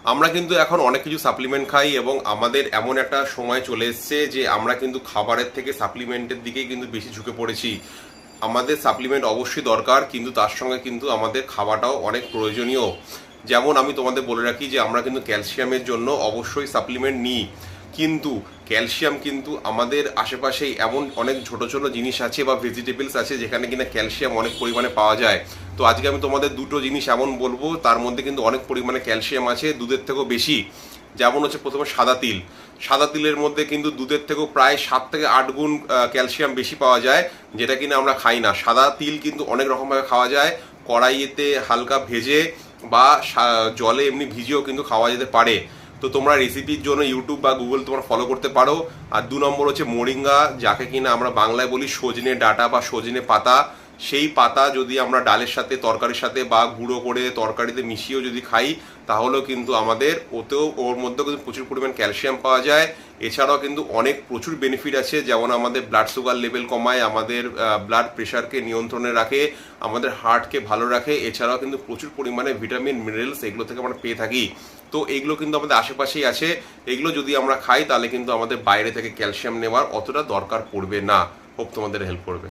আমরা কিন্তু এখন অনেক কিছু সাপ্লিমেন্ট খাই এবং আমাদের এমন একটা সময় চলে এসছে যে আমরা কিন্তু খাবারের থেকে সাপ্লিমেন্টের দিকেই কিন্তু বেশি ঝুঁকে পড়েছি। আমাদের সাপ্লিমেন্ট অবশ্যই দরকার, কিন্তু তার সঙ্গে কিন্তু আমাদের খাওয়াটাও অনেক প্রয়োজনীয়। যেমন আমি তোমাদের বলে রাখি যে আমরা কিন্তু ক্যালসিয়ামের জন্য অবশ্যই সাপ্লিমেন্ট নিই, কিন্তু ক্যালসিয়াম কিন্তু আমাদের আশেপাশেই এমন অনেক ছোট ছোট জিনিস আছে বা ভেজিটেবলস আছে যেখানে কিনা ক্যালসিয়াম অনেক পরিমাণে পাওয়া যায়। তো আজকে আমি তোমাদের দুটো জিনিস এমন বলবো তার মধ্যে কিন্তু অনেক পরিমাণে ক্যালসিয়াম আছে, দুধের থেকেও বেশি। যেমন হচ্ছে প্রথমে সাদা তিল। সাদা তিলের মধ্যে কিন্তু দুধের থেকেও প্রায় 7 থেকে 8 গুণ ক্যালসিয়াম বেশি পাওয়া যায়, যেটা কিনা আমরা খাই না। সাদা তিল কিন্তু অনেক রকমভাবে খাওয়া যায়, কড়াইতে হালকা ভেজে বা জলে এমনি ভিজিয়েও কিন্তু খাওয়া যেতে পারে। তো তোমরা রেসিপির জন্য ইউটিউব বা গুগল তোমরা ফলো করতে পারো। আর 2 নম্বর হচ্ছে মোরিঙ্গা, যাকে কিনা আমরা বাংলায় বলি সজনে ডাঁটা বা সজনে পাতা। সেই পাতা যদি আমরা ডালের সাথে তরকারির সাথে বা গুঁড়ো করে তরকারিতে মিশিয়েও যদি খাই, তাহলেও কিন্তু আমাদের ওর মধ্যেও কিন্তু প্রচুর পরিমাণ ক্যালসিয়াম পাওয়া যায়। এছাড়াও কিন্তু অনেক প্রচুর বেনিফিট আছে, যেমন আমাদের ব্লাড সুগার লেভেল কমায়, আমাদের ব্লাড প্রেশারকে নিয়ন্ত্রণে রাখে, আমাদের হার্টকে ভালো রাখে। এছাড়াও কিন্তু প্রচুর পরিমাণে ভিটামিন মিনারেলস এগুলো থেকে আমরা পেয়ে থাকি। তো এইগুলো কিন্তু আমাদের আশেপাশেই আছে। এগুলো যদি আমরা খাই তাহলে কিন্তু আমাদের বাইরে থেকে ক্যালসিয়াম নেওয়ার অতটা দরকার পড়বে না। হোপ তোমাদের হেল্প করবে।